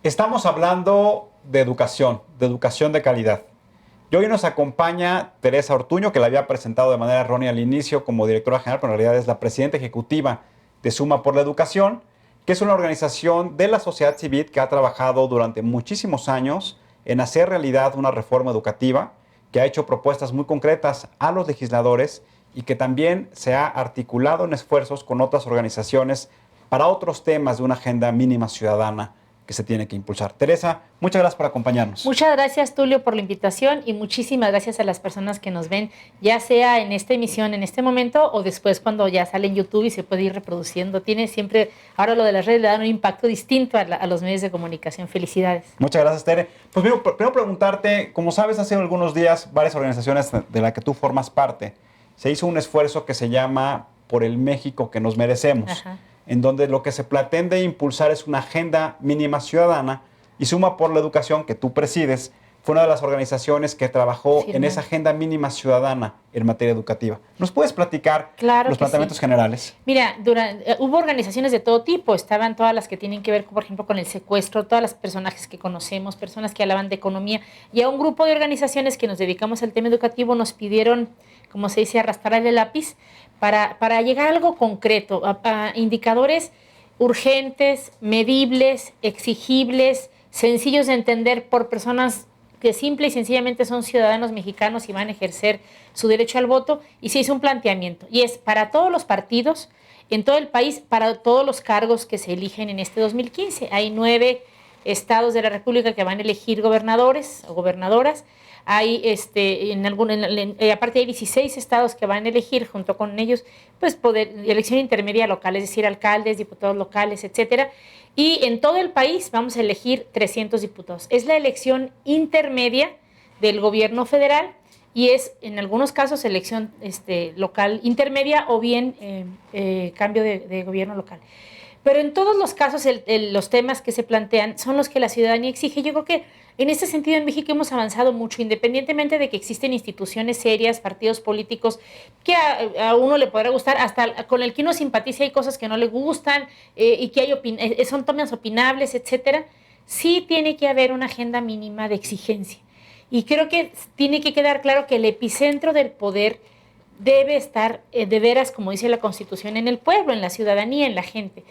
Estamos hablando de educación de calidad. Y hoy nos acompaña Teresa Ortuño, que la había presentado de manera errónea al inicio como directora general, pero en realidad es la presidenta ejecutiva de Suma por la Educación, que es una organización de la sociedad civil que ha trabajado durante muchísimos años en hacer realidad una reforma educativa, que ha hecho propuestas muy concretas a los legisladores y que también se ha articulado en esfuerzos con otras organizaciones para otros temas de una agenda mínima ciudadana que se tiene que impulsar. Teresa, muchas gracias por acompañarnos. Muchas gracias, Tulio, por la invitación y muchísimas gracias a las personas que nos ven, ya sea en esta emisión, en este momento, o después cuando ya sale en YouTube y se puede ir reproduciendo. Tiene siempre, ahora lo de las redes le dan un impacto distinto a los medios de comunicación. Felicidades. Muchas gracias, Tere. Pues primero preguntarte, como sabes, hace algunos días varias organizaciones de las que tú formas parte, se hizo un esfuerzo que se llama Por el México que nos merecemos. Ajá. En donde lo que se pretende impulsar es una agenda mínima ciudadana, y Suma por la Educación, que tú presides, fue una de las organizaciones que trabajó en esa agenda mínima ciudadana en materia educativa. ¿Nos puedes platicar los planteamientos generales? Mira, hubo organizaciones de todo tipo, estaban todas las que tienen que ver, por ejemplo, con el secuestro, todas las personajes que conocemos, personas que hablaban de economía, y a un grupo de organizaciones que nos dedicamos al tema educativo nos pidieron, como se dice, arrastrar el lápiz para llegar a algo concreto, a indicadores urgentes, medibles, exigibles, sencillos de entender por personas que simple y sencillamente son ciudadanos mexicanos y van a ejercer su derecho al voto, y se hizo un planteamiento, y es para todos los partidos, en todo el país, para todos los cargos que se eligen en este 2015. Hay 9 estados de la República que van a elegir gobernadores o gobernadoras. Hay aparte hay 16 estados que van a elegir junto con ellos pues elección intermedia local, es decir, alcaldes, diputados locales, etcétera. Y en todo el país vamos a elegir 300 diputados. Es la elección intermedia del gobierno federal y es en algunos casos elección local intermedia o bien cambio de gobierno local. Pero en todos los casos los temas que se plantean son los que la ciudadanía exige. Yo creo que en ese sentido en México hemos avanzado mucho, independientemente de que existen instituciones serias, partidos políticos, que a uno le podrá gustar, hasta con el que uno simpatiza hay cosas que no le gustan y que son temas opinables, etcétera. Sí tiene que haber una agenda mínima de exigencia. Y creo que tiene que quedar claro que el epicentro del poder debe estar de veras, como dice la Constitución, en el pueblo, en la ciudadanía, en la gente.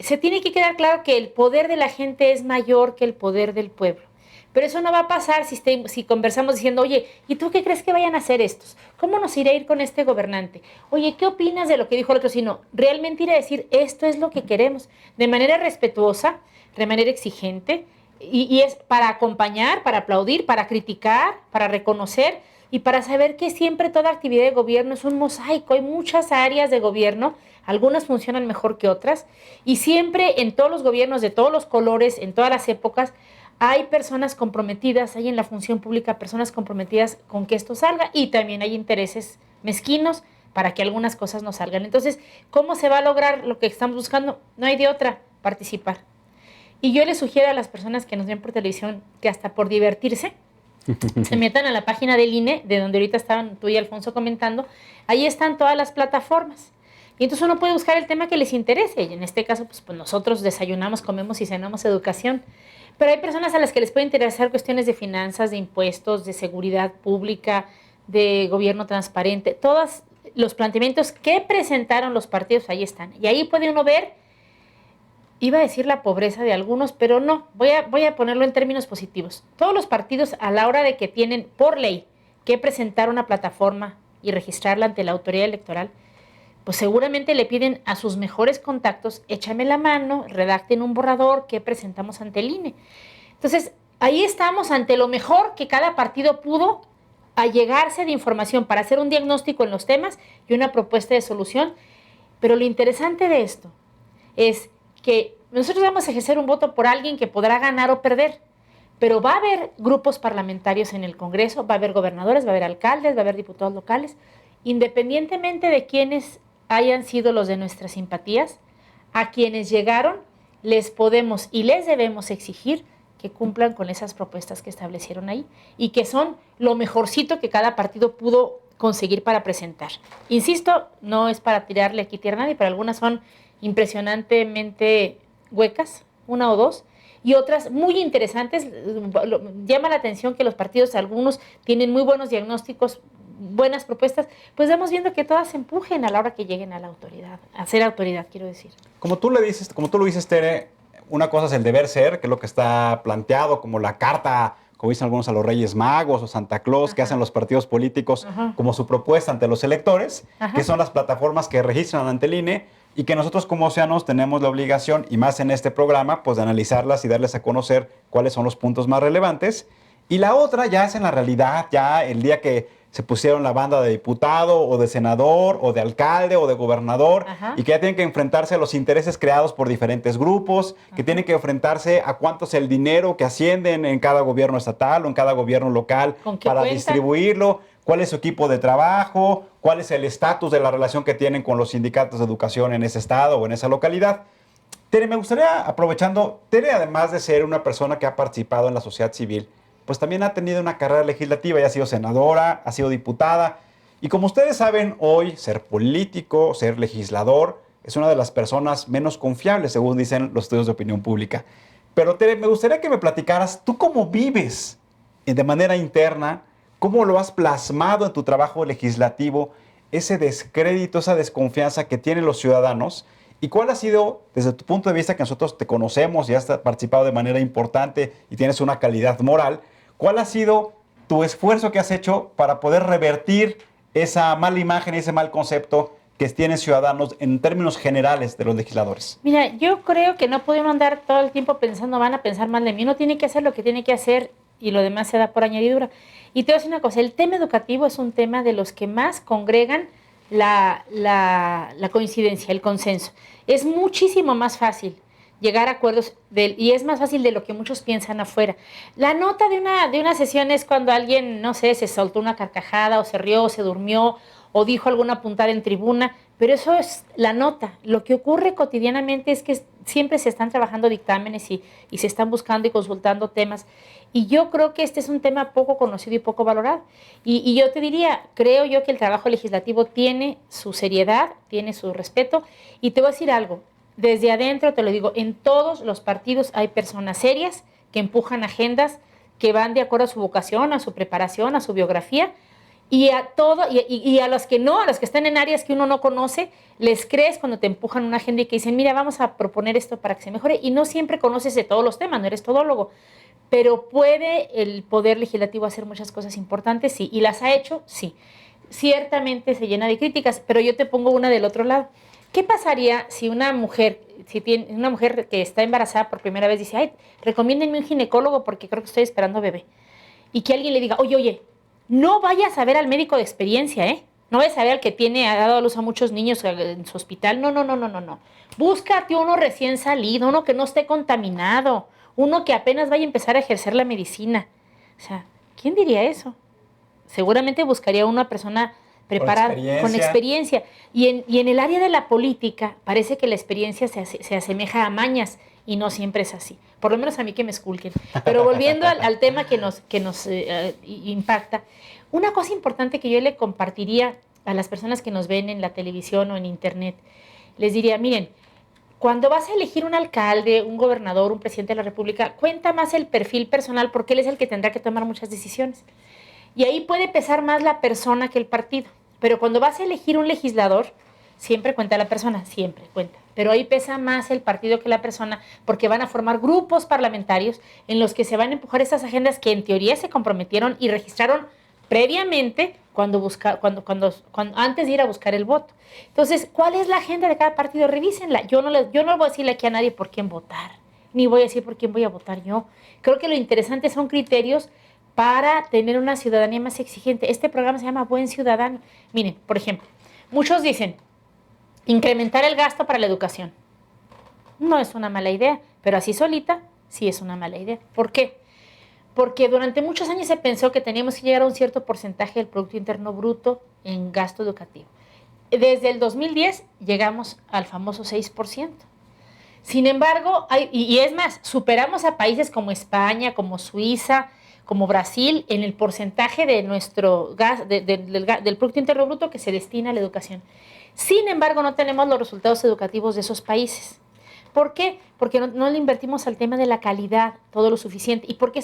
Se tiene que quedar claro que el poder de la gente es mayor que el poder del pueblo. Pero eso no va a pasar si conversamos diciendo, oye, ¿y tú qué crees que vayan a hacer estos? ¿Cómo nos irá a ir con este gobernante? Oye, ¿qué opinas de lo que dijo el otro? Sino realmente ir a decir, esto es lo que queremos, de manera respetuosa, de manera exigente, y es para acompañar, para aplaudir, para criticar, para reconocer, y para saber que siempre toda actividad de gobierno es un mosaico. Hay muchas áreas de gobierno, algunas funcionan mejor que otras, y siempre en todos los gobiernos de todos los colores, en todas las épocas, hay personas comprometidas, hay en la función pública personas comprometidas con que esto salga, y también hay intereses mezquinos para que algunas cosas no salgan. Entonces, ¿cómo se va a lograr lo que estamos buscando? No hay de otra, participar. Y yo les sugiero a las personas que nos ven por televisión que hasta por divertirse, se metan a la página del INE, de donde ahorita estaban tú y Alfonso comentando. Ahí están todas las plataformas. Y entonces uno puede buscar el tema que les interese. Y en este caso, pues nosotros desayunamos, comemos y cenamos educación. Pero hay personas a las que les puede interesar cuestiones de finanzas, de impuestos, de seguridad pública, de gobierno transparente. Todos los planteamientos que presentaron los partidos, ahí están. Y ahí puede uno ver, iba a decir la pobreza de algunos, pero no, voy a ponerlo en términos positivos. Todos los partidos, a la hora de que tienen por ley que presentar una plataforma y registrarla ante la autoridad electoral, pues seguramente le piden a sus mejores contactos, échame la mano, redacten un borrador que presentamos ante el INE. Entonces, ahí estamos ante lo mejor que cada partido pudo allegarse de información para hacer un diagnóstico en los temas y una propuesta de solución. Pero lo interesante de esto es que nosotros vamos a ejercer un voto por alguien que podrá ganar o perder, pero va a haber grupos parlamentarios en el Congreso, va a haber gobernadores, va a haber alcaldes, va a haber diputados locales, independientemente de quiénes hayan sido los de nuestras simpatías, a quienes llegaron les podemos y les debemos exigir que cumplan con esas propuestas que establecieron ahí y que son lo mejorcito que cada partido pudo conseguir para presentar. Insisto, no es para tirarle aquí tierra a nadie, pero algunas son impresionantemente huecas, una o dos, y otras muy interesantes. Llama la atención que los partidos, algunos tienen muy buenos diagnósticos, buenas propuestas, pues vamos viendo que todas se empujen a la hora que lleguen a la autoridad, a ser autoridad, quiero decir. Como tú lo dices, Tere, una cosa es el deber ser, que es lo que está planteado como la carta, como dicen algunos, a los Reyes Magos o Santa Claus, que hacen los partidos políticos como su propuesta ante los electores, que son las plataformas que registran ante el INE y que nosotros como Océanos tenemos la obligación, y más en este programa, pues de analizarlas y darles a conocer cuáles son los puntos más relevantes. Y la otra ya es en la realidad, ya el día que se pusieron la banda de diputado o de senador o de alcalde o de gobernador y que ya tienen que enfrentarse a los intereses creados por diferentes grupos, que tienen que enfrentarse a cuánto es el dinero que ascienden en cada gobierno estatal o en cada gobierno local para distribuirlo, cuál es su equipo de trabajo, cuál es el estatus de la relación que tienen con los sindicatos de educación en ese estado o en esa localidad. Tere, me gustaría, aprovechando, Tere, además de ser una persona que ha participado en la sociedad civil, pues también ha tenido una carrera legislativa, ya ha sido senadora, ha sido diputada. Y como ustedes saben, hoy ser político, ser legislador, es una de las personas menos confiables, según dicen los estudios de opinión pública. Pero Tere, me gustaría que me platicaras, ¿tú cómo vives de manera interna? ¿Cómo lo has plasmado en tu trabajo legislativo? Ese descrédito, esa desconfianza que tienen los ciudadanos. ¿Y cuál ha sido, desde tu punto de vista, que nosotros te conocemos y has participado de manera importante y tienes una calidad moral, cuál ha sido tu esfuerzo que has hecho para poder revertir esa mala imagen y ese mal concepto que tienen ciudadanos en términos generales de los legisladores? Mira, yo creo que no podemos andar todo el tiempo pensando, van a pensar mal de mí. Uno tiene que hacer lo que tiene que hacer y lo demás se da por añadidura. Y te voy a decir una cosa, el tema educativo es un tema de los que más congregan la coincidencia, el consenso. Es muchísimo más fácil llegar a acuerdos y es más fácil de lo que muchos piensan afuera. La nota de una sesión es cuando alguien, no sé, se soltó una carcajada o se rió o se durmió o dijo alguna puntada en tribuna, pero eso es la nota. Lo que ocurre cotidianamente es que siempre se están trabajando dictámenes y se están buscando y consultando temas. Y yo creo que este es un tema poco conocido y poco valorado. Y yo te diría, creo yo que el trabajo legislativo tiene su seriedad, tiene su respeto. Y te voy a decir algo, desde adentro te lo digo, en todos los partidos hay personas serias que empujan agendas, que van de acuerdo a su vocación, a su preparación, a su biografía. Y a los que no, a los que están en áreas que uno no conoce, les crees cuando te empujan una agenda y que dicen, mira, vamos a proponer esto para que se mejore. Y no siempre conoces de todos los temas, no eres todólogo. Pero ¿puede el Poder Legislativo hacer muchas cosas importantes? Sí. ¿Y las ha hecho? Sí. Ciertamente se llena de críticas, pero yo te pongo una del otro lado. ¿Qué pasaría si una mujer que está embarazada por primera vez dice, ay, recomiéndenme un ginecólogo porque creo que estoy esperando bebé? Y que alguien le diga, oye, no vayas a ver al médico de experiencia, ¿eh? No vayas a ver al que ha dado a luz a muchos niños en su hospital. No. Búscate uno recién salido, uno que no esté contaminado, uno que apenas vaya a empezar a ejercer la medicina. O sea, ¿quién diría eso? Seguramente buscaría una persona preparada, con experiencia. Y en el área de la política parece que la experiencia se asemeja a mañas y no siempre es así. Por lo menos a mí que me esculquen. Pero volviendo al tema que nos impacta, una cosa importante que yo le compartiría a las personas que nos ven en la televisión o en internet, les diría, miren, cuando vas a elegir un alcalde, un gobernador, un presidente de la República, cuenta más el perfil personal porque él es el que tendrá que tomar muchas decisiones. Y ahí puede pesar más la persona que el partido. Pero cuando vas a elegir un legislador, siempre cuenta la persona, siempre cuenta. Pero ahí pesa más el partido que la persona porque van a formar grupos parlamentarios en los que se van a empujar esas agendas que en teoría se comprometieron y registraron previamente antes de ir a buscar el voto. Entonces, ¿cuál es la agenda de cada partido? Revísenla. Yo no voy a decirle aquí a nadie por quién votar, ni voy a decir por quién voy a votar yo. Creo que lo interesante son criterios para tener una ciudadanía más exigente. Este programa se llama Buen Ciudadano. Miren, por ejemplo, muchos dicen, incrementar el gasto para la educación. No es una mala idea, pero así solita sí es una mala idea. ¿Por qué? Porque durante muchos años se pensó que teníamos que llegar a un cierto porcentaje del Producto Interno Bruto en gasto educativo. Desde el 2010 llegamos al famoso 6%. Sin embargo, y es más, superamos a países como España, como Suiza, como Brasil, en el porcentaje de nuestro del Producto Interno Bruto que se destina a la educación. Sin embargo, no tenemos los resultados educativos de esos países. ¿Por qué? Porque no le invertimos al tema de la calidad todo lo suficiente y porque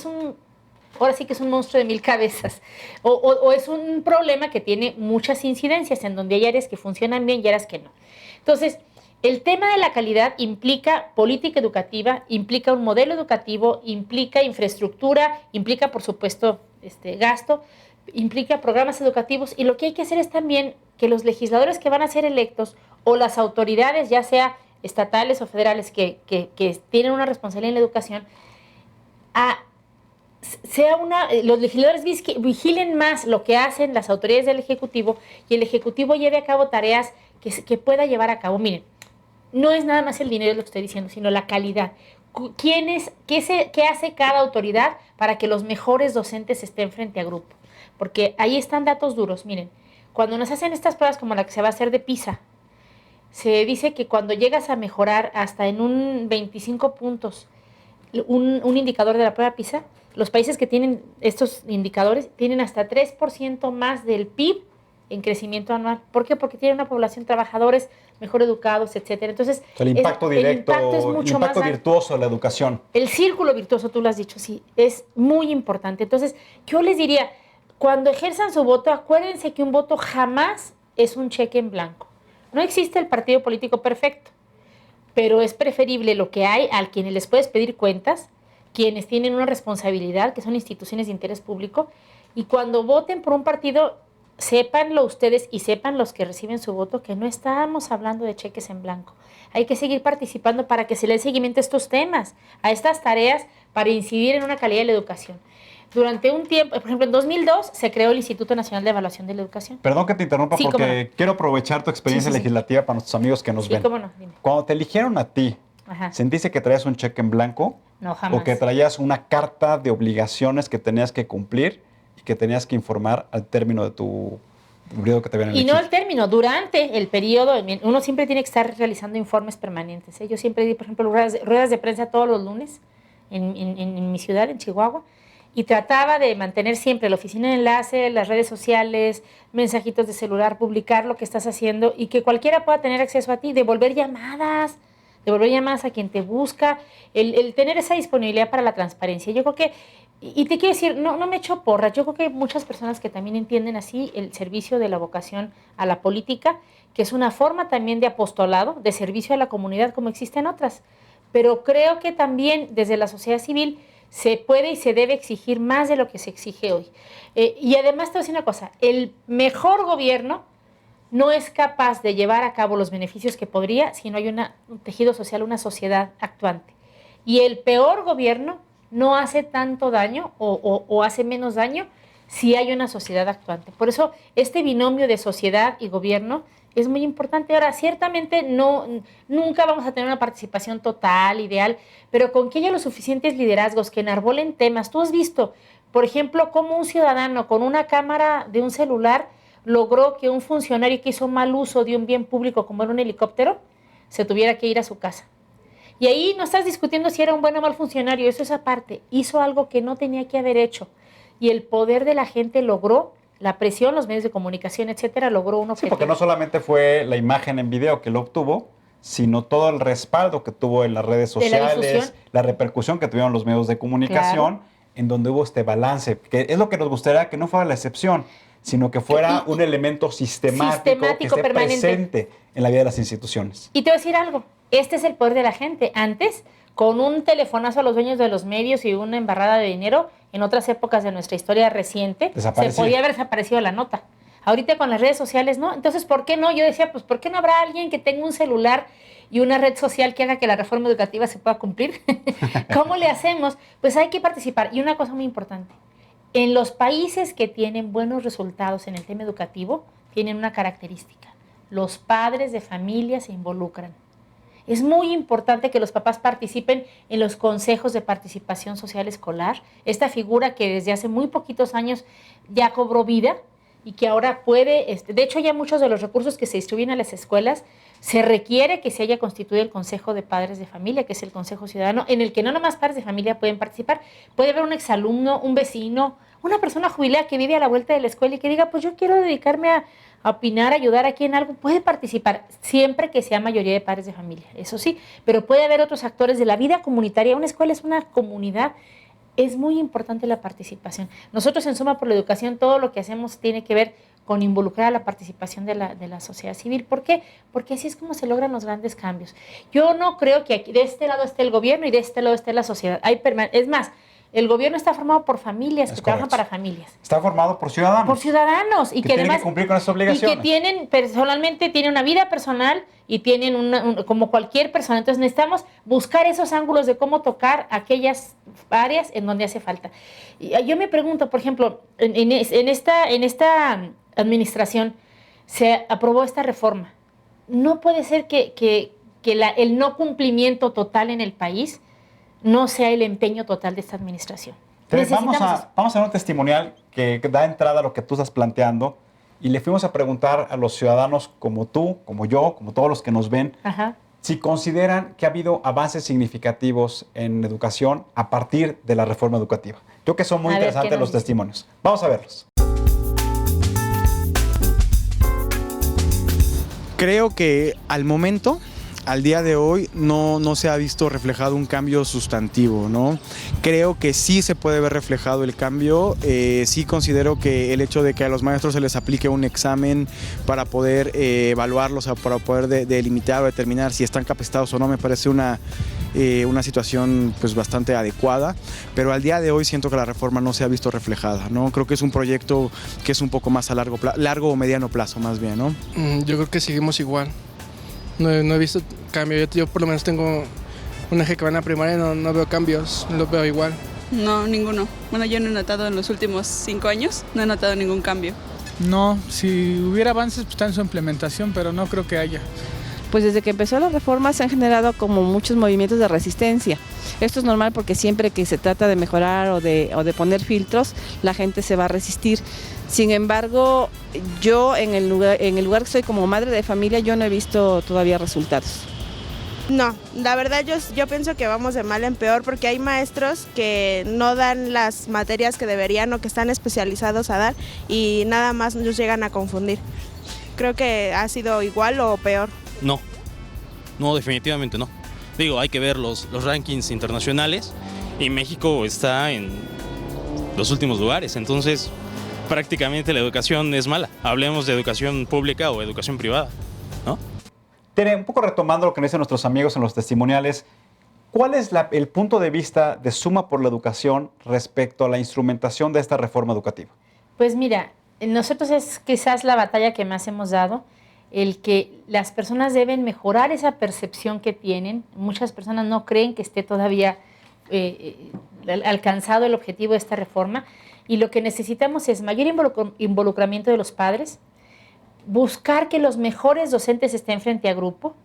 ahora sí que es un monstruo de 1000 cabezas o es un problema que tiene muchas incidencias en donde hay áreas que funcionan bien y áreas que no. Entonces, el tema de la calidad implica política educativa, implica un modelo educativo, implica infraestructura, implica, por supuesto, gasto, implica programas educativos y lo que hay que hacer es también que los legisladores que van a ser electos o las autoridades, ya sea estatales o federales, que tienen una responsabilidad en la educación, los legisladores vigilen más lo que hacen las autoridades del Ejecutivo y el Ejecutivo lleve a cabo tareas que pueda llevar a cabo. Miren, no es nada más el dinero lo que estoy diciendo, sino la calidad. ¿Qué hace cada autoridad para que los mejores docentes estén frente a grupo? Porque ahí están datos duros. Miren, cuando nos hacen estas pruebas como la que se va a hacer de PISA, se dice que cuando llegas a mejorar hasta en un 25 puntos un indicador de la prueba PISA, los países que tienen estos indicadores tienen hasta 3% más del PIB en crecimiento anual. ¿Por qué? Porque tienen una población de trabajadores mejor educados, etcétera. Entonces, el impacto directo, el impacto virtuoso de la educación. El círculo virtuoso, tú lo has dicho, sí, es muy importante. Entonces, yo les diría, cuando ejerzan su voto, acuérdense que un voto jamás es un cheque en blanco. No existe el partido político perfecto, pero es preferible lo que hay al quienes les puedes pedir cuentas, quienes tienen una responsabilidad, que son instituciones de interés público, y cuando voten por un partido, sépanlo ustedes y sepan los que reciben su voto que no estamos hablando de cheques en blanco. Hay que seguir participando para que se le dé seguimiento a estos temas, a estas tareas, para incidir en una calidad de la educación. Durante un tiempo, por ejemplo, en 2002 se creó el Instituto Nacional de Evaluación de la Educación. Perdón que te interrumpa, sí, porque quiero aprovechar tu experiencia legislativa para nuestros amigos que nos ven. Cómo no, dime. Cuando te eligieron a ti, ¿sentiste que traías un cheque en blanco? No, jamás. ¿O que traías una carta de obligaciones que tenías que cumplir y que tenías que informar al término de tu periodo que te habían elegido? Y no al término, durante el periodo, uno siempre tiene que estar realizando informes permanentes. Yo siempre di, por ejemplo, ruedas de prensa todos los lunes en mi ciudad, en Chihuahua, y trataba de mantener siempre la oficina de enlace, las redes sociales, mensajitos de celular, publicar lo que estás haciendo y que cualquiera pueda tener acceso a ti, devolver llamadas a quien te busca, el tener esa disponibilidad para la transparencia. Yo creo que, y te quiero decir, no me echo porras, yo creo que hay muchas personas que también entienden así el servicio de la vocación a la política, que es una forma también de apostolado, de servicio a la comunidad como existen otras. Pero creo que también desde la sociedad civil se puede y se debe exigir más de lo que se exige hoy. Y además te voy a decir una cosa, el mejor gobierno no es capaz de llevar a cabo los beneficios que podría si no hay un tejido social, una sociedad actuante. Y el peor gobierno no hace tanto daño o hace menos daño si hay una sociedad actuante. Por eso este binomio de sociedad y gobierno es muy importante. Ahora, ciertamente nunca vamos a tener una participación total, ideal, pero con que haya los suficientes liderazgos que enarbolen temas. Tú has visto, por ejemplo, cómo un ciudadano con una cámara de un celular logró que un funcionario que hizo mal uso de un bien público como era un helicóptero se tuviera que ir a su casa. Y ahí no estás discutiendo si era un buen o mal funcionario, eso es aparte. Hizo algo que no tenía que haber hecho. Y el poder de la gente logró, la presión, los medios de comunicación, etcétera, logró un objetivo. Sí, porque no solamente fue la imagen en video que lo obtuvo, sino todo el respaldo que tuvo en las redes sociales, la repercusión que tuvieron los medios de comunicación, en donde hubo este balance, que es lo que nos gustaría que no fuera la excepción, sino que fuera un elemento sistemático que esté presente en la vida de las instituciones. Y te voy a decir algo, este es el poder de la gente. Antes, con un telefonazo a los dueños de los medios y una embarrada de dinero, en otras épocas de nuestra historia reciente, se podía haber desaparecido la nota. Ahorita con las redes sociales, ¿no? Entonces, ¿por qué no? Yo decía, pues, ¿por qué no habrá alguien que tenga un celular y una red social que haga que la reforma educativa se pueda cumplir? ¿Cómo le hacemos? Pues hay que participar. Y una cosa muy importante, en los países que tienen buenos resultados en el tema educativo, tienen una característica. Los padres de familia se involucran. Es muy importante que los papás participen en los consejos de participación social escolar, esta figura que desde hace muy poquitos años ya cobró vida y que ahora puede, de hecho ya muchos de los recursos que se distribuyen a las escuelas, se requiere que se haya constituido el Consejo de Padres de Familia, que es el Consejo Ciudadano, en el que no nomás padres de familia pueden participar, puede haber un exalumno, un vecino, una persona jubilada que vive a la vuelta de la escuela y que diga, pues yo quiero dedicarme a opinar, a ayudar aquí en algo, puede participar, siempre que sea mayoría de padres de familia, eso sí, pero puede haber otros actores de la vida comunitaria. Una escuela es una comunidad. Es muy importante la participación. Nosotros en Suma por la Educación, todo lo que hacemos tiene que ver con involucrar a la participación de la sociedad civil. ¿Por qué? Porque así es como se logran los grandes cambios. Yo no creo que aquí, de este lado esté el gobierno y de este lado esté la sociedad. Es más, el gobierno está formado por familias que trabajan para familias. Está formado por ciudadanos. Por ciudadanos. Y que tienen además, que cumplir con esas obligaciones. Y que tienen, personalmente, tienen una vida personal y tienen como cualquier persona. Entonces necesitamos buscar esos ángulos de cómo tocar aquellas áreas en donde hace falta. Y yo me pregunto, por ejemplo, en esta administración se aprobó esta reforma. No puede ser que el no cumplimiento total en el país no sea el empeño total de esta administración. Vamos a hacer un testimonial que da entrada a lo que tú estás planteando, y le fuimos a preguntar a los ciudadanos como tú, como yo, como todos los que nos ven, si consideran que ha habido avances significativos en educación a partir de la reforma educativa. Yo creo que son muy interesantes los testimonios. Vamos a verlos. Creo que al momento, al día de hoy, no se ha visto reflejado un cambio sustantivo, ¿no? Creo que sí se puede ver reflejado el cambio. Sí considero que el hecho de que a los maestros se les aplique un examen para poder evaluarlos, para poder delimitar o determinar si están capacitados o no, me parece una situación pues bastante adecuada, pero al día de hoy siento que la reforma no se ha visto reflejada, ¿no? Creo que es un proyecto que es un poco más a largo o mediano plazo, más bien, ¿no? Yo creo que seguimos igual. No he visto cambio. Yo por lo menos tengo una hija que va a la primaria y no veo cambios, lo veo igual. No, ninguno. Bueno, yo no he notado en los últimos 5 años, no he notado ningún cambio. No, si hubiera avances pues está en su implementación, pero no creo que haya. Pues desde que empezó la reforma se han generado como muchos movimientos de resistencia. Esto es normal porque siempre que se trata de mejorar o de poner filtros, la gente se va a resistir. Sin embargo, yo en el lugar que soy como madre de familia, yo no he visto todavía resultados. No, la verdad yo pienso que vamos de mal en peor porque hay maestros que no dan las materias que deberían o que están especializados a dar y nada más nos llegan a confundir. Creo que ha sido igual o peor. No, definitivamente no. Digo, hay que ver los rankings internacionales y México está en los últimos lugares, entonces prácticamente la educación es mala. Hablemos de educación pública o educación privada, ¿no? Tere, un poco retomando lo que nos dicen nuestros amigos en los testimoniales, ¿cuál es el punto de vista de Suma por la Educación respecto a la instrumentación de esta reforma educativa? Pues mira, nosotros es quizás la batalla que más hemos dado, el que las personas deben mejorar esa percepción que tienen. Muchas personas no creen que esté todavía alcanzado el objetivo de esta reforma, y lo que necesitamos es mayor involucramiento de los padres, buscar que los mejores docentes estén frente a grupo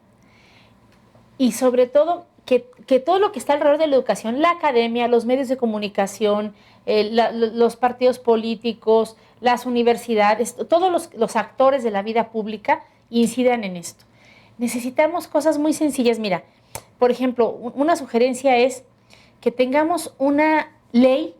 y sobre todo que todo lo que está alrededor de la educación, la academia, los medios de comunicación, los partidos políticos, las universidades, todos los actores de la vida pública incidan en esto. Necesitamos cosas muy sencillas. Mira, por ejemplo, una sugerencia es que tengamos una ley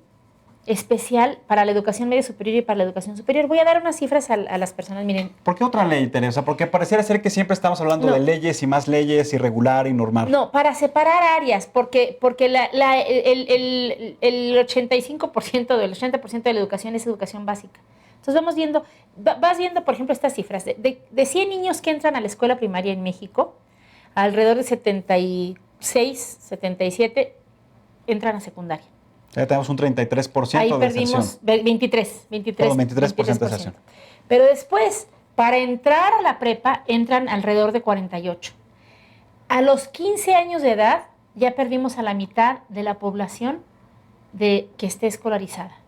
especial para la educación media superior y para la educación superior. Voy a dar unas cifras a las personas, miren. ¿Por qué otra ley, Teresa? Porque pareciera ser que siempre estamos hablando de leyes y más leyes, irregular y normal. No, para separar áreas, porque el 85% del 80% de la educación es educación básica. Entonces vas viendo, por ejemplo, estas cifras. De 100 niños que entran a la escuela primaria en México, alrededor de 76, 77 entran a secundaria. Ya tenemos un 33% Ahí de perdimos 23% de deserción. Pero después, para entrar a la prepa, entran alrededor de 48. A los 15 años de edad, ya perdimos a la mitad de la población que esté escolarizada.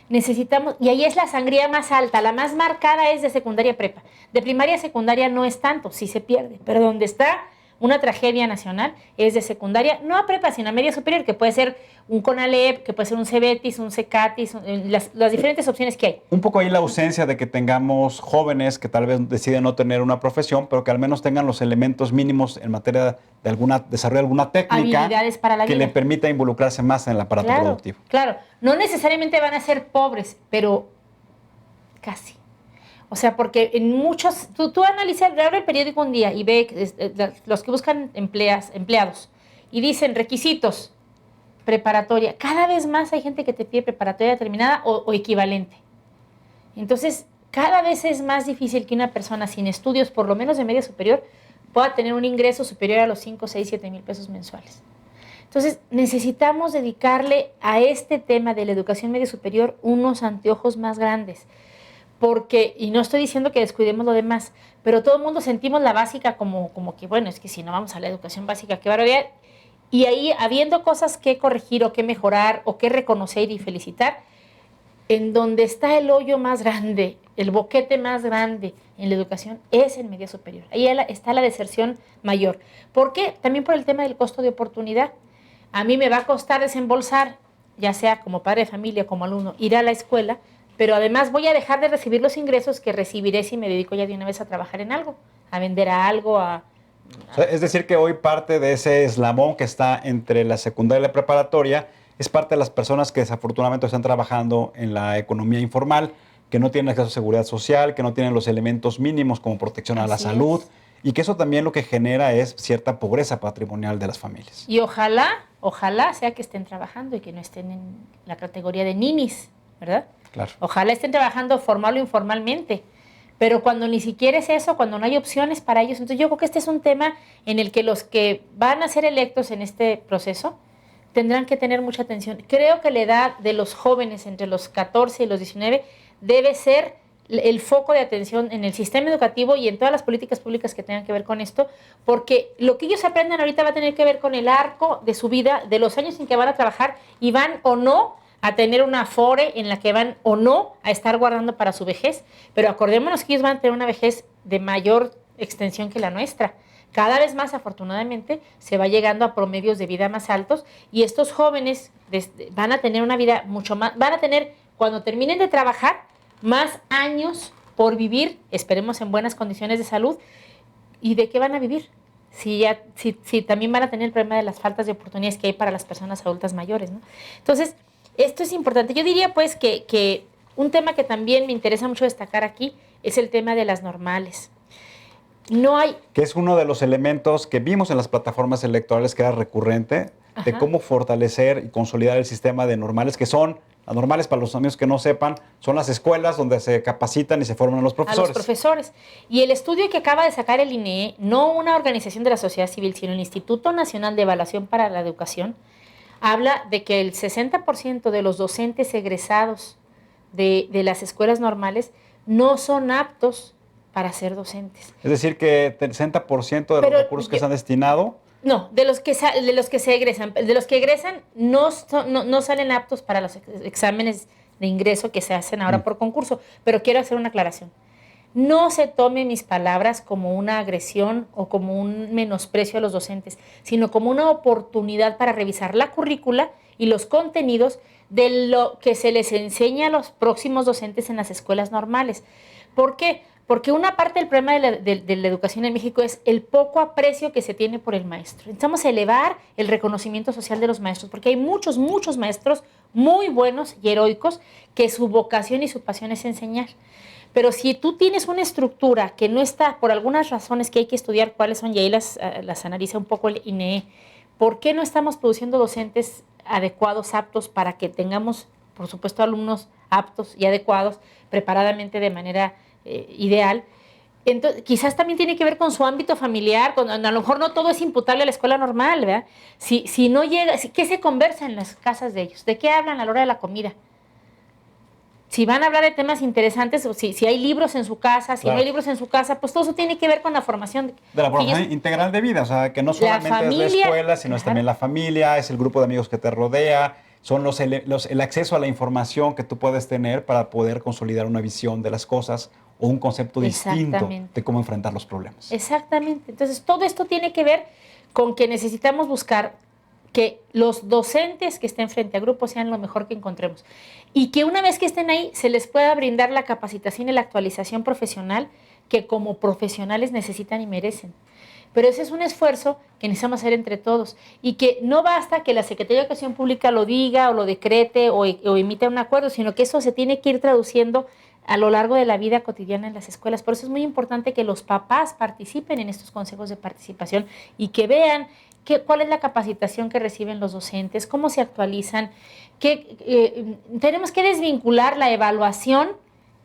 Necesitamos, y ahí es la sangría más alta, la más marcada es de secundaria a prepa. De primaria a secundaria no es tanto, sí se pierde, pero donde está una tragedia nacional es de secundaria, no a prepa, sino a media superior, que puede ser un CONALEP, que puede ser un CEBETIS, un CECATIS, las diferentes opciones que hay. Un poco ahí la ausencia de que tengamos jóvenes que tal vez deciden no tener una profesión, pero que al menos tengan los elementos mínimos en materia de desarrollar alguna técnica habilidades para la que vida le permita involucrarse más en el aparato productivo. Claro, no necesariamente van a ser pobres, pero casi. O sea, porque en muchos, tú analizas, abre el periódico un día y ve los que buscan empleados y dicen requisitos, preparatoria. Cada vez más hay gente que te pide preparatoria determinada o equivalente. Entonces, cada vez es más difícil que una persona sin estudios, por lo menos de media superior, pueda tener un ingreso superior a los 5, 6, 7 mil pesos mensuales. Entonces, necesitamos dedicarle a este tema de la educación media superior unos anteojos más grandes. Porque, y no estoy diciendo que descuidemos lo demás, pero todo el mundo sentimos la básica como que, bueno, es que si no vamos a la educación básica, qué barbaridad. Y ahí, habiendo cosas que corregir o que mejorar o que reconocer y felicitar, en donde está el hoyo más grande, el boquete más grande en la educación, es en media superior. Ahí está la deserción mayor. ¿Por qué? También por el tema del costo de oportunidad. A mí me va a costar desembolsar, ya sea como padre de familia, como alumno, ir a la escuela, pero además voy a dejar de recibir los ingresos que recibiré si me dedico ya de una vez a trabajar en algo, a vender a algo, O sea, es decir, que hoy parte de ese eslamón que está entre la secundaria y la preparatoria es parte de las personas que desafortunadamente están trabajando en la economía informal, que no tienen acceso a seguridad social, que no tienen los elementos mínimos como protección a la salud, y que eso también lo que genera es cierta pobreza patrimonial de las familias. Y ojalá sea que estén trabajando y que no estén en la categoría de ninis, ¿verdad? Claro. Ojalá estén trabajando formal o informalmente. Pero cuando ni siquiera es eso, cuando no hay opciones para ellos, entonces yo creo que este es un tema en el que los que van a ser electos en este proceso tendrán que tener mucha atención. Creo que la edad de los jóvenes entre los 14 y los 19 debe ser el foco de atención en el sistema educativo y en todas las políticas públicas que tengan que ver con esto, porque lo que ellos aprendan ahorita va a tener que ver con el arco de su vida, de los años en que van a trabajar y van o no a tener una afore en la que van o no a estar guardando para su vejez. Pero acordémonos que ellos van a tener una vejez de mayor extensión que la nuestra. Cada vez más, afortunadamente, se va llegando a promedios de vida más altos y estos jóvenes van a tener una vida mucho más, van a tener, cuando terminen de trabajar, más años por vivir, esperemos en buenas condiciones de salud. ¿Y de qué van a vivir? Si también van a tener el problema de las faltas de oportunidades que hay para las personas adultas mayores, ¿no? Entonces, esto es importante. Yo diría, pues, que un tema que también me interesa mucho destacar aquí es el tema de las normales. No hay... Que es uno de los elementos que vimos en las plataformas electorales que era recurrente, de cómo fortalecer y consolidar el sistema de normales, que son, las normales para los amigos que no sepan, son las escuelas donde se capacitan y se forman a los profesores. A los profesores. Y el estudio que acaba de sacar el INEE, no una organización de la sociedad civil, sino el Instituto Nacional de Evaluación para la Educación, habla de que el 60% de los docentes egresados de las escuelas normales no son aptos para ser docentes. Es decir, que el 60% de los recursos que se han destinado... No, de los que se egresan, de los que egresan no salen aptos para los exámenes de ingreso que se hacen ahora por concurso. Pero quiero hacer una aclaración. No se tomen mis palabras como una agresión o como un menosprecio a los docentes, sino como una oportunidad para revisar la currícula y los contenidos de lo que se les enseña a los próximos docentes en las escuelas normales. ¿Por qué? Porque una parte del problema de la educación en México es el poco aprecio que se tiene por el maestro. Necesitamos elevar el reconocimiento social de los maestros, porque hay muchos maestros muy buenos y heroicos que su vocación y su pasión es enseñar. Pero si tú tienes una estructura que no está, por algunas razones que hay que estudiar cuáles son, y ahí las analiza un poco el INEE, ¿por qué no estamos produciendo docentes adecuados, aptos, para que tengamos, por supuesto, alumnos aptos y adecuados, preparadamente de manera ideal? Entonces, quizás también tiene que ver con su ámbito familiar, a lo mejor no todo es imputable a la escuela normal, ¿verdad? Si no llega, ¿qué se conversa en las casas de ellos? ¿De qué hablan a la hora de la comida? Si van a hablar de temas interesantes, o si hay libros en su casa, si no hay libros en su casa, pues todo eso tiene que ver con la formación. De la formación integral de vida, o sea, que no solamente es la escuela, sino es también la familia, es el grupo de amigos que te rodea, son el acceso a la información que tú puedes tener para poder consolidar una visión de las cosas o un concepto distinto de cómo enfrentar los problemas. Exactamente. Entonces, todo esto tiene que ver con que necesitamos buscar que los docentes que estén frente a grupos sean lo mejor que encontremos y que una vez que estén ahí se les pueda brindar la capacitación y la actualización profesional que como profesionales necesitan y merecen. Pero ese es un esfuerzo que necesitamos hacer entre todos y que no basta que la Secretaría de Educación Pública lo diga o lo decrete o emita un acuerdo, sino que eso se tiene que ir traduciendo a lo largo de la vida cotidiana en las escuelas. Por eso es muy importante que los papás participen en estos consejos de participación y que vean cuál es la capacitación que reciben los docentes, cómo se actualizan, tenemos que desvincular la evaluación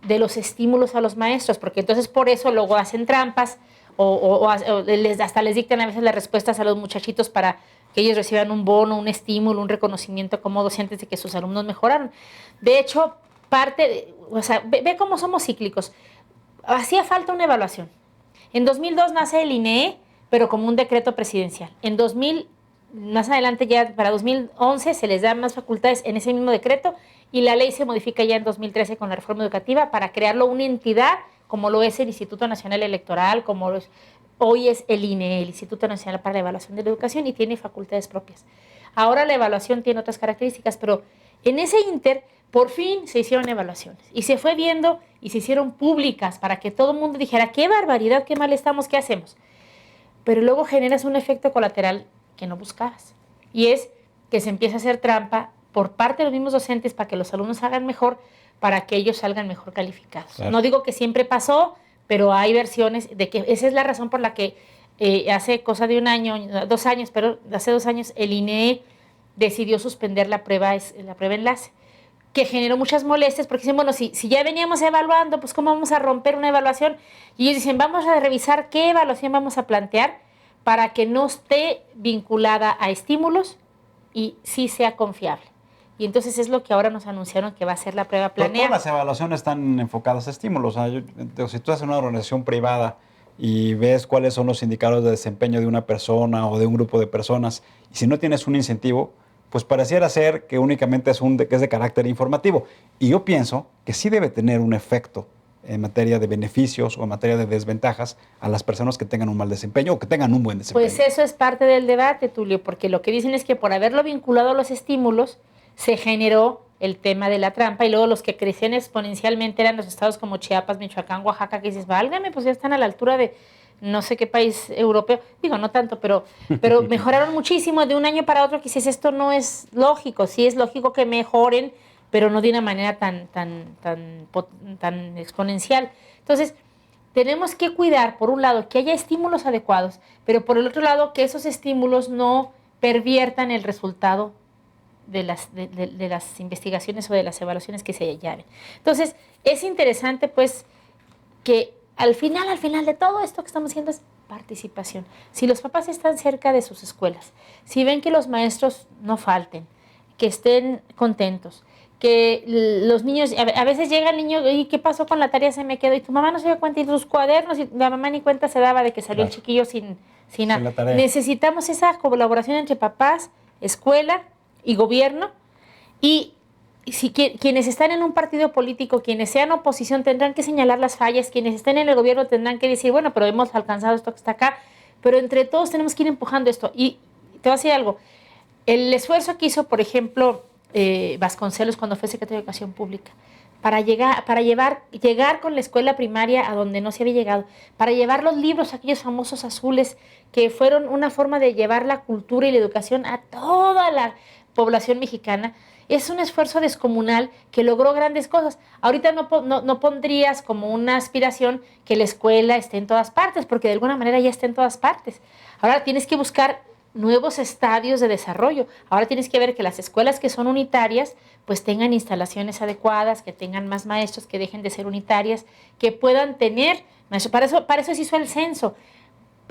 de los estímulos a los maestros, porque entonces por eso luego hacen trampas hasta les dictan a veces las respuestas a los muchachitos para que ellos reciban un bono, un estímulo, un reconocimiento como docentes de que sus alumnos mejoraron. De hecho, ve cómo somos cíclicos. Hacía falta una evaluación. En 2002 nace el INEE, pero como un decreto presidencial. En 2000, más adelante ya para 2011 se les dan más facultades en ese mismo decreto y la ley se modifica ya en 2013 con la reforma educativa para crearlo una entidad como lo es el Instituto Nacional Electoral, hoy es el INEE, el Instituto Nacional para la Evaluación de la Educación, y tiene facultades propias. Ahora la evaluación tiene otras características, pero en ese ínter por fin se hicieron evaluaciones y se fue viendo y se hicieron públicas para que todo el mundo dijera qué barbaridad, qué mal estamos, qué hacemos. Pero luego generas un efecto colateral que no buscabas y es que se empieza a hacer trampa por parte de los mismos docentes para que los alumnos hagan mejor, para que ellos salgan mejor calificados. Claro. No digo que siempre pasó, pero hay versiones de que esa es la razón por la que hace cosa de 1 año, 2 años, pero hace 2 años el INEE decidió suspender la prueba enlace, que generó muchas molestias porque dicen, bueno, si ya veníamos evaluando, pues ¿cómo vamos a romper una evaluación? Y ellos dicen, vamos a revisar qué evaluación vamos a plantear para que no esté vinculada a estímulos y sí sea confiable. Y entonces es lo que ahora nos anunciaron que va a ser la prueba planeada. Todas las evaluaciones están enfocadas a estímulos. O sea, si tú haces una organización privada y ves cuáles son los indicadores de desempeño de una persona o de un grupo de personas, y si no tienes un incentivo, pues pareciera ser que únicamente que es de carácter informativo. Y yo pienso que sí debe tener un efecto en materia de beneficios o en materia de desventajas a las personas que tengan un mal desempeño o que tengan un buen desempeño. Pues eso es parte del debate, Tulio, porque lo que dicen es que por haberlo vinculado a los estímulos se generó el tema de la trampa, y luego los que crecían exponencialmente eran los estados como Chiapas, Michoacán, Oaxaca, que dices, válgame, pues ya están a la altura de no sé qué país europeo, digo, no tanto, pero mejoraron muchísimo de un año para otro, que dices, esto no es lógico, sí es lógico que mejoren, pero no de una manera tan exponencial. Entonces, tenemos que cuidar, por un lado, que haya estímulos adecuados, pero por el otro lado, que esos estímulos no perviertan el resultado de las investigaciones o de las evaluaciones que se lleven. Entonces, es interesante, pues, que al final de todo esto que estamos haciendo es participación. Si los papás están cerca de sus escuelas, si ven que los maestros no falten, que estén contentos, que los niños, a veces llega el niño, ¿y qué pasó con la tarea? Se me quedó, y tu mamá no se dio cuenta, y tus cuadernos, y la mamá ni cuenta se daba de que salió el chiquillo sin nada. Necesitamos esa colaboración entre papás, escuela y gobierno, y si quienes están en un partido político, quienes sean oposición, tendrán que señalar las fallas, quienes estén en el gobierno tendrán que decir, bueno, pero hemos alcanzado esto que está acá, pero entre todos tenemos que ir empujando esto. Y te voy a decir algo, el esfuerzo que hizo, por ejemplo, Vasconcelos cuando fue secretario de Educación Pública, para llegar con la escuela primaria a donde no se había llegado, para llevar los libros, aquellos famosos azules, que fueron una forma de llevar la cultura y la educación a toda la población mexicana, es un esfuerzo descomunal que logró grandes cosas. Ahorita no pondrías como una aspiración que la escuela esté en todas partes, porque de alguna manera ya está en todas partes. Ahora tienes que buscar nuevos estadios de desarrollo. Ahora tienes que ver que las escuelas que son unitarias pues tengan instalaciones adecuadas, que tengan más maestros, que dejen de ser unitarias, que puedan tener maestros. Para eso se hizo el censo.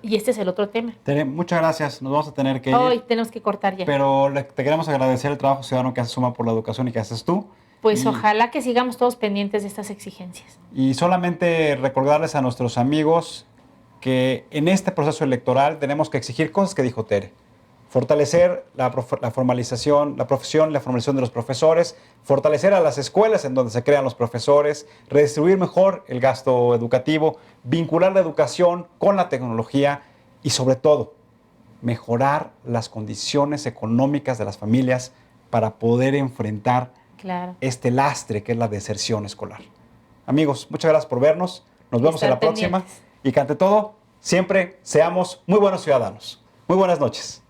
Y este es el otro tema. Tere, muchas gracias. Nos vamos a tener que ir. Hoy tenemos que cortar ya. Pero te queremos agradecer el trabajo ciudadano que hace Suma por la Educación y que haces tú. Pues ojalá que sigamos todos pendientes de estas exigencias. Y solamente recordarles a nuestros amigos que en este proceso electoral tenemos que exigir cosas que dijo Tere. Fortalecer la formalización, la profesión, la formación de los profesores, fortalecer a las escuelas en donde se crean los profesores, redistribuir mejor el gasto educativo, vincular la educación con la tecnología y, sobre todo, mejorar las condiciones económicas de las familias para poder enfrentar este lastre que es la deserción escolar. Amigos, muchas gracias por vernos. Nos vemos en la próxima. Y que ante todo, siempre seamos muy buenos ciudadanos. Muy buenas noches.